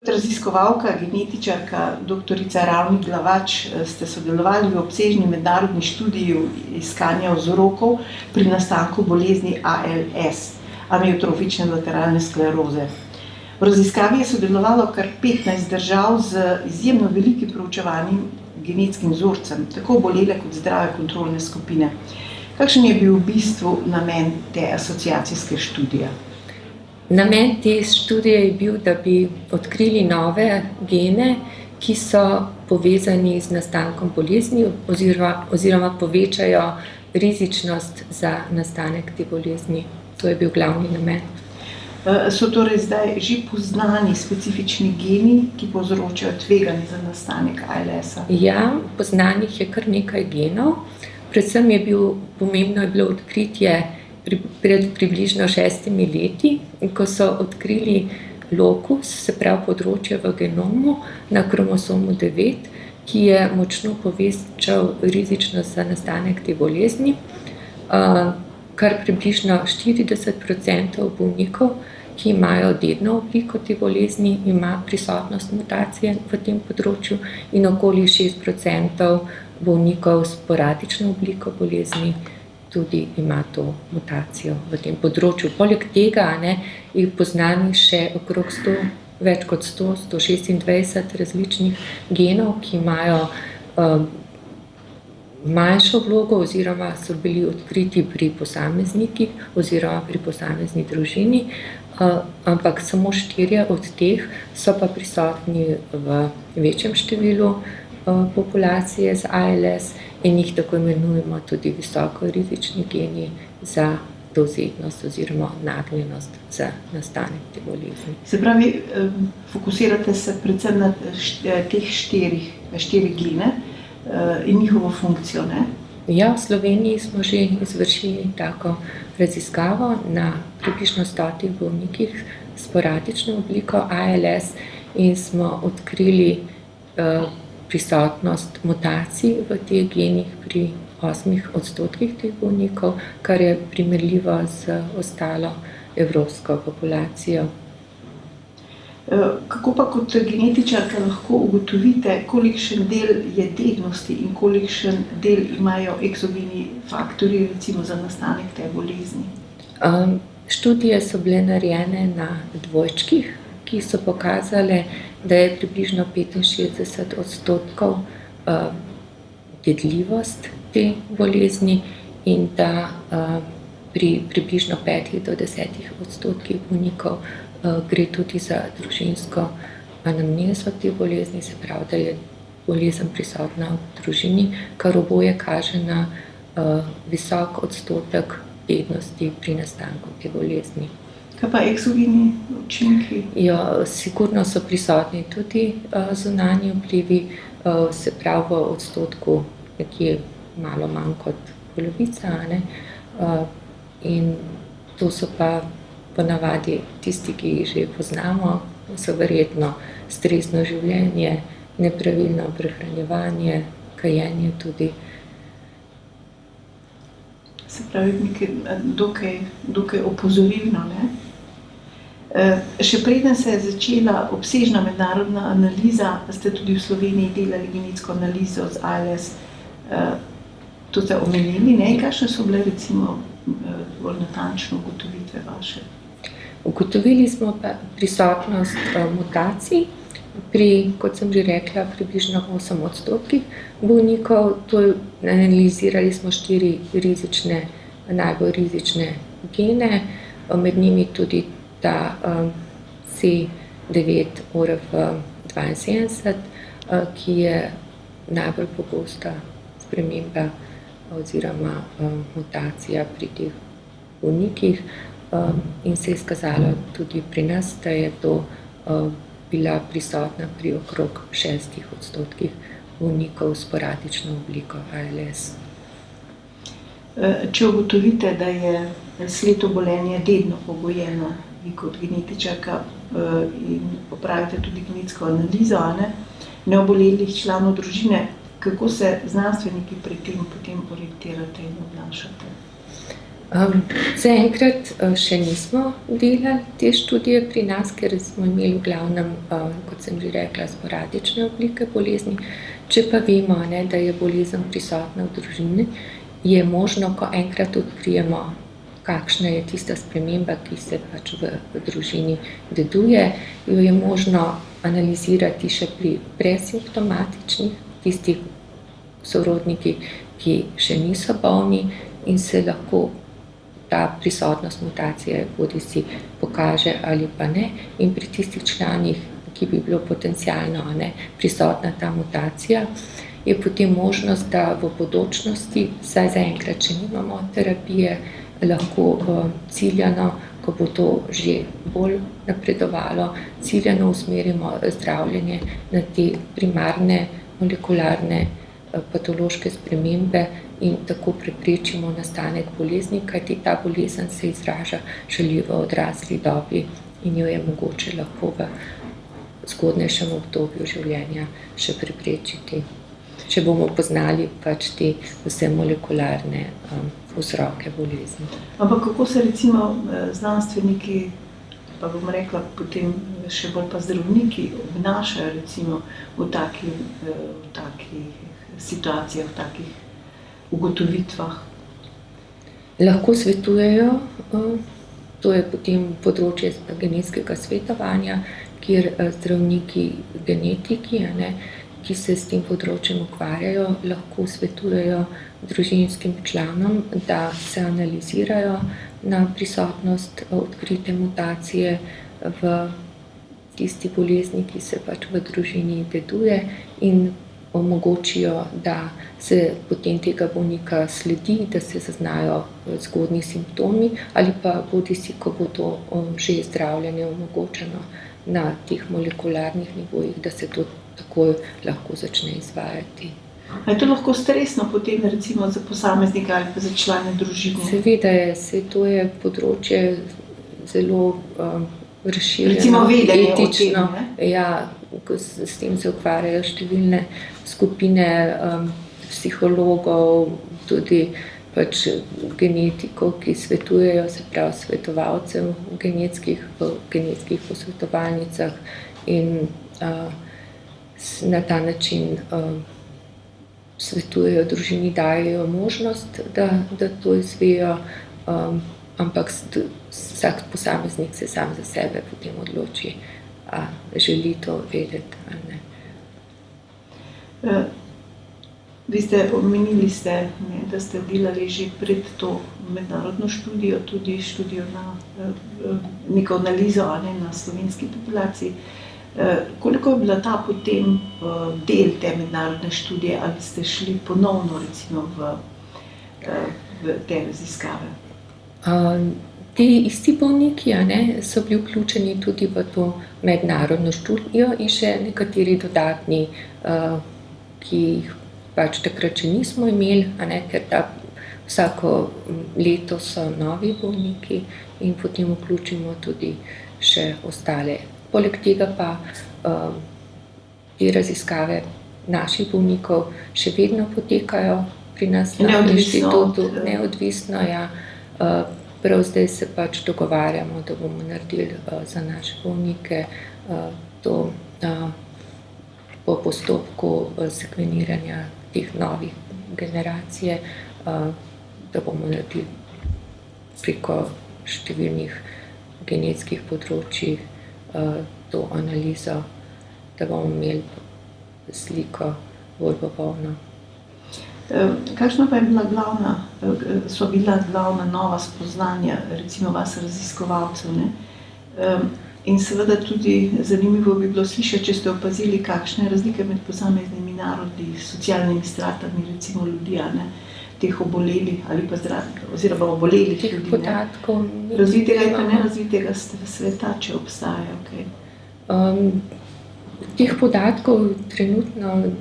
Raziskovalka, genetičarka, doktorica Ravnik Glavač ste sodelovali v obsežni mednarodni študiji iskanja vzrokov pri nastanku bolezni ALS, amiotrofične lateralne skleroze. V raziskavi je sodelovalo kar 15 držav z izjemno velikim proučevanim genetskim vzorcem, tako obolele kot zdrave kontrolne skupine. Kakšen je bil v bistvu namen te asociacijske študije? Namen te študije je bil, da bi odkrili nove gene, ki so povezani z nastankom bolezni oziroma povečajo rizičnost za nastanek te bolezni. To je bil glavni namen. So torej zdaj že poznani specifični geni, ki povzročajo tveganje za nastanek ALS-a? Ja, poznanih je kar nekaj genov. Predvsem pomembno je bilo odkritje pred približno 6 leti, ko so odkrili lokus, se pravi področje v genomu na kromosomu 9, ki je močno povečal rizičnost za nastanek te bolezni. Kar približno 40% bolnikov, ki imajo dedno obliko te bolezni, ima prisotnost mutacije v tem področju in okoli 6% bolnikov s sporadično obliko bolezni tudi ima to mutacijo v tem področju. Poleg tega je poznanih še okrog več kot 126 različnih genov, ki imajo manjšo vlogo oziroma so bili odkriti pri posameznikih oziroma pri posamezni družini, ampak samo 4 od teh so pa prisotni v večjem številu populacije z ALS in jih tako imenujemo tudi visoko rizični geni za dovzetnost oziroma nagnjenost za nastanek te bolezni. Se pravi, fokusirate se predvsem na teh 4 gene in njihovo funkcijo, ne? Ja, v Sloveniji smo že izvršili tako raziskavo na približno 100 bolnikih s sporadično obliko ALS in smo odkrili prisotnost mutacij v teh genih pri 8% teh bolnikov, kar je primerljivo z ostalo evropsko populacijo. Kako pa kot genetičarka lahko ugotovite, kolikšen del je dednosti in kolikšen del imajo eksogeni faktorji, recimo za nastanek te bolezni? Študije so bile narejene na dvojčkih, ki so pokazale, da je približno 65% dedljivost te bolezni in da pri približno 5 do 10% bolnikov gre tudi za družinsko anamnezo te bolezni, se pravi, da je bolezen prisotna v družini, kar oboje kaže na visok odstotek dednosti pri nastanku te bolezni. Kaj pa eksogeni učinki? Ja, sigurno so prisotni tudi zunanji vplivi, se pravi v odstotku nekje malo manj kot polovica, in to so pa ponavadi tisti, ki jih že poznamo, so verjetno stresno življenje, nepravilno prehranjevanje, kajenje tudi. Se pravi, nekaj dokaj opozorilno, ne? Še preden se je začela obsežna mednarodna analiza, ste tudi v Sloveniji delali genetsko analizo z ALS. To ste omenili, ne? Kakšne so bile recimo bolj natančno ugotovitve vaše? Ugotovili smo pa prisotnost mutacij pri, kot sem že rekla, približno 8% bolnikov. Analizirali smo 4 najbolj rizične gene, med njimi tudi ta C9orf72, ki je najbolj pogosta sprememba oziroma mutacija pri teh bolnikih. In se je izkazalo tudi pri nas, da je to bila prisotna pri okrog 6% bolnikov s sporadično obliko ALS. Če ugotovite, da je sled obolenja dedno pogojeno, vi kot genetičarka in opravite tudi genetsko analizo neobolelih članov družine, kako se znanstveniki pri tem potem orientirate in obnašate? Zaenkrat še nismo delali te študije pri nas, ker smo imeli v glavnem, kot sem že rekla, sporadične oblike bolezni. Če pa vemo, ne, da je bolezen prisotna v družini, je možno, ko enkrat odkrijemo, kakšna je tista sprememba, ki se pač v družini deduje, jo je možno analizirati še pri presimptomatičnih, tistih sorodniki, ki še niso bolni in se lahko ta prisotnost mutacije bodisi pokaže ali pa ne. In pri tistih članih, ki bi bilo potencialno prisotna ta mutacija, je potem možnost, da v bodočnosti, saj zaenkrat še nimamo terapije, lahko ciljano, ko bo to že bolj napredovalo, ciljano usmerimo zdravljenje na te primarne molekularne patološke spremembe in tako preprečimo nastanek bolezni, kajti ta bolezen se izraža šele v odrasli dobi in jo je mogoče lahko v zgodnejšem obdobju življenja še preprečiti, če bomo poznali pač te vse molekularne vzroke bolezni. Ampak kako se recimo znanstveniki, pa bom rekla potem še bolj pa zdravniki, obnašajo recimo v takih situacijah, v takih ugotovitvah? Lahko svetujejo, to je potem področje genetskega svetovanja, kjer zdravniki genetiki, ki se s tem področjem ukvarjajo, lahko svetujejo družinskim članom, da se analizirajo na prisotnost odkrite mutacije v tisti bolezni, ki se pač v družini deduje in omogočijo, da se potem tega bolnika sledi, da se zaznajo zgodnji simptomi ali pa bodisi, ko bo to že zdravljenje omogočeno na teh molekularnih nivojih, da se to takoj lahko začne izvajati. A je to lahko stresno potem recimo za posameznika ali pa za člane družine? Seveda je, to je področje zelo razširjeno, recimo vedenje etično. o tem, ja, s tem se ukvarjajo številne skupine psihologov, tudi pač genetikov, ki svetujejo, se pravi svetovalcev v genetskih posvetovalnicah in na ta način svetujejo družini, dajejo možnost, da to izvejo, ampak vsak posameznik se sam za sebe potem odloči, a želi to vedeti ali ne. Vi ste omenili, da ste delali že pred to mednarodno študijo, tudi študijo na neko analizo na slovenski populaciji. Koliko je bila ta potem del te mednarodne študije, ali ste šli ponovno recimo v te raziskave? Ti isti bolniki so bili vključeni tudi v to mednarodno študijo in še nekateri dodatni, ki jih pač takrat še nismo imeli, ker vsako leto so novi bolniki in potem vključimo tudi še ostale. Poleg tega pa te raziskave naših bolnikov še vedno potekajo pri nas na inštitutu, neodvisno. Prav zdaj se pač dogovarjamo, da bomo naredili za naše bolnike to po postopku sekveniranja teh novih generacije, da bomo naredili preko številnih genetskih področjih to analizo, da bomo imeli sliko bolj popolno. Kakšna pa so bila glavna nova spoznanja, recimo vas raziskovalcev, In seveda tudi zanimivo bi bilo slišati, če ste opazili, kakšne razlike med posameznimi narodi, socialnimi stratami, recimo ljudi, teh obolelih ali pa oziroma obolelih Teh ljudi. podatkov Razvitega in pa nerazvitega sveta, če obstaja. Teh podatkov trenutno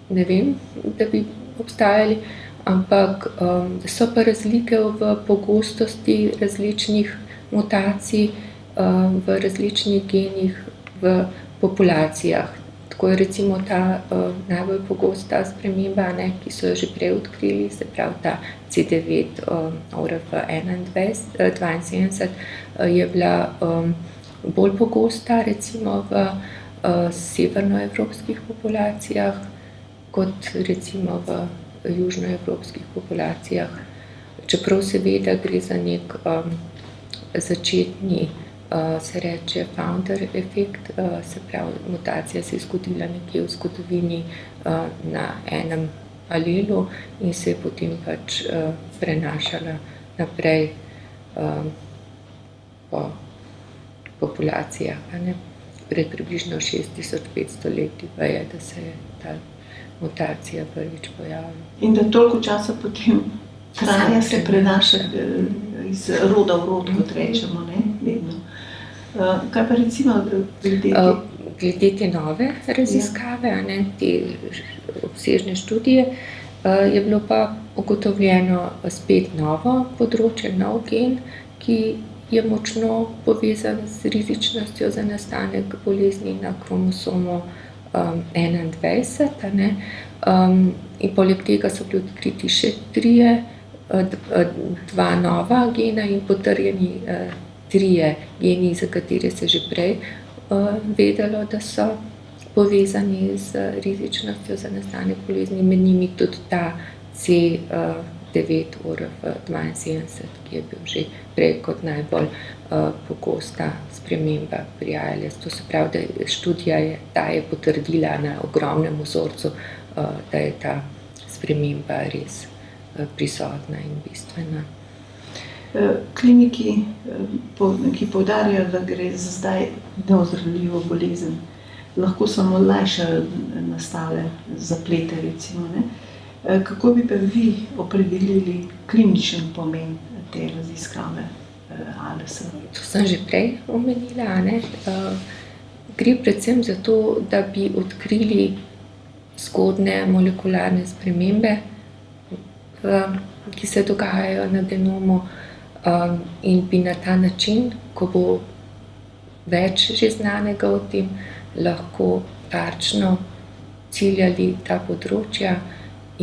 ne vem, da bi obstajali, ampak so pa razlike v pogostosti različnih mutacij v različnih genih v populacijah. Tako je recimo ta najbolj pogosta sprememba, ki so jo že prej odkrili, se pravi ta C9 ORF72, je bila bolj pogosta recimo v severnoevropskih populacijah kot recimo v južnoevropskih populacijah. Čeprav seveda gre za nek začetni, se reče founder efekt, se pravi mutacija se je zgodila nekje v zgodovini na enem alelu in se je potem pač prenašala naprej po populacijah. Pred približno 6500 leti pa je, da se je ta mutacija prvič pojavila. In da toliko časa potem traja se prenaša iz roda v rod, kot rečemo, vedno. Kaj pa recimo glede te nove raziskave, te obsežne študije, je bilo pa ugotovljeno spet novo področje, nov gen, ki je močno povezan z rizičnostjo za nastanek bolezni na kromosomu 21. In poleg tega so bili odkriti še dva nova gena in potrjeni 3 geni, za katere se že prej vedelo, da so povezani z rizičnostjo za nastanek bolezni, med njimi tudi ta C9 ORF72, ki je bil že prej kot najbolj pogosta sprememba pri ALS. To se pravi, da študija je potrdila na ogromnem vzorcu, da je ta sprememba res prisotna in bistvena. Kliniki, ki poudarjajo, da gre za zdaj neozdravljivo bolezen, lahko samo olajšajo nastale zaplete, recimo. Kako bi pa vi opredelili kliničen pomen te raziskave ALS? To sem že prej omenila. Gre predvsem za to, da bi odkrili zgodnje molekularne spremembe, ki se dogajajo na genomu, in bi na ta način, ko bo več že znanega o tem, lahko tarčno ciljali ta področja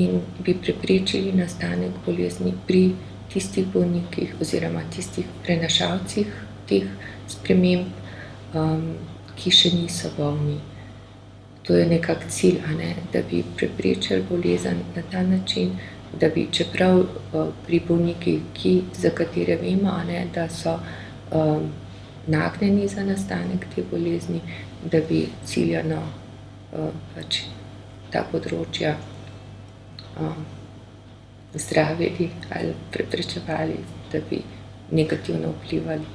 in bi preprečili nastanek bolezni pri tistih bolnikih oziroma tistih prenašalcih teh sprememb, ki še niso bolni. To je nekako cilj, da bi preprečili bolezen na ta način, da bi, čeprav pri bolnikih, za katere vemo, da so nagnjeni za nastanek te bolezni, da bi ciljano pač ta področja zdravili ali preprečevali, da bi negativno vplivali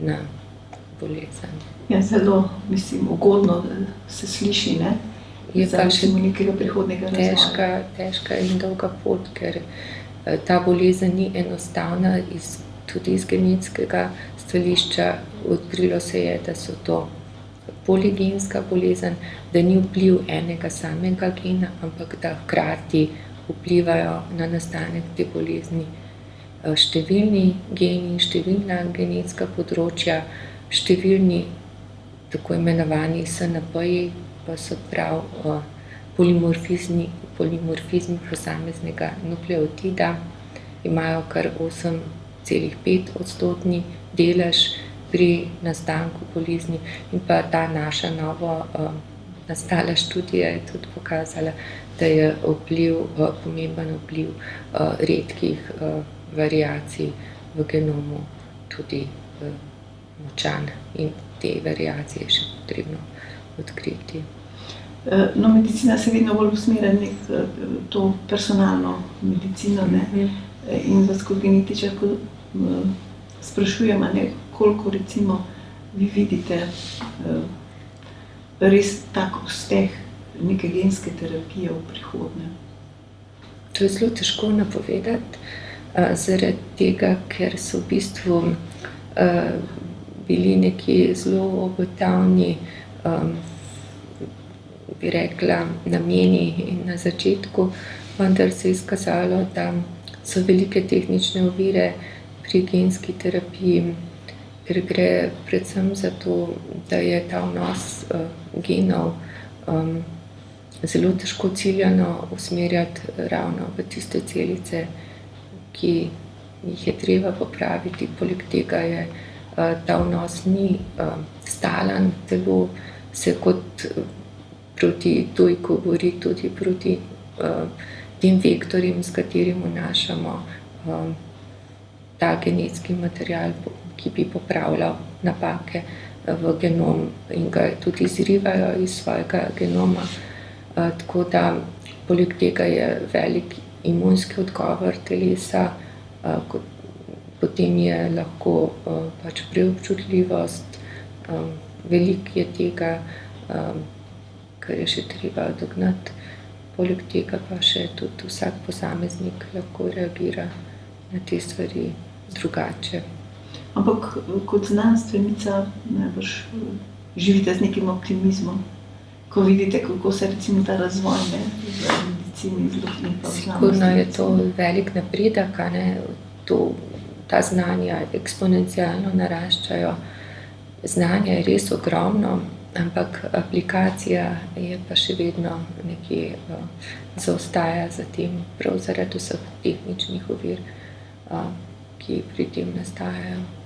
na bolezen. Ja, zelo, ugodno se sliši, Je pa še nekega prihodnjega razvoja. težka in dolga pot, ker ta bolezen ni enostavna, tudi iz genetskega stališča. Odkrilo se je, da so to poligenska bolezen, da ni vpliv enega samega gena, ampak da hkrati vplivajo na nastanek te bolezni številni geni, številna genetska področja, številni tako imenovani SNP-ji, pa so prav polimorfizmi posameznega nukleotida, imajo kar 8,5% delež pri nastanku bolezni in pa ta naša novo nastala študija je tudi pokazala, da je pomemben vpliv redkih variacij v genomu tudi močan in te variacije je še potrebno odkriti. Medicina se vedno bolj usmerja to personalno medicino, in vas kot genetičarko sprašujem, koliko recimo vi vidite res tak uspeh neke genske terapije v prihodnje? To je zelo težko napovedati, zaradi tega, ker so v bistvu bili neki zelo obetavni, bi rekla, nameni na začetku, vendar se je izkazalo, da so velike tehnične ovire pri genski terapiji, ker gre predvsem za to, da je ta vnos genov zelo težko ciljano usmerjati ravno v tiste celice, ki jih je treba popraviti. Poleg tega je ta vnos ni stalen, telo se kot proti tujku bori tudi proti tem vektorjem, s katerim vnašamo ta genetski material, ki bi popravljal napake v genom in ga tudi izrivajo iz svojega genoma. Tako da poleg tega je velik imunski odgovor telesa, potem je lahko pač preobčutljivost, veliko je tega, kar je še treba dognati. Poleg tega pa še tudi vsak posameznik lahko reagira na te stvari drugače. Ampak kot znanstvenica najbrž živite z nekim optimizmom, ko vidite, kako se recimo ta razvoj v medicini zelo in pa v znanosti. Sigurno je to velik napredek, a ne, ta znanja eksponencialno naraščajo. Znanja je res ogromno, ampak aplikacija je pa še vedno nekje zaostaja za tem, prav zaradi vseh tehničnih ovir, ki pri tem nastajajo.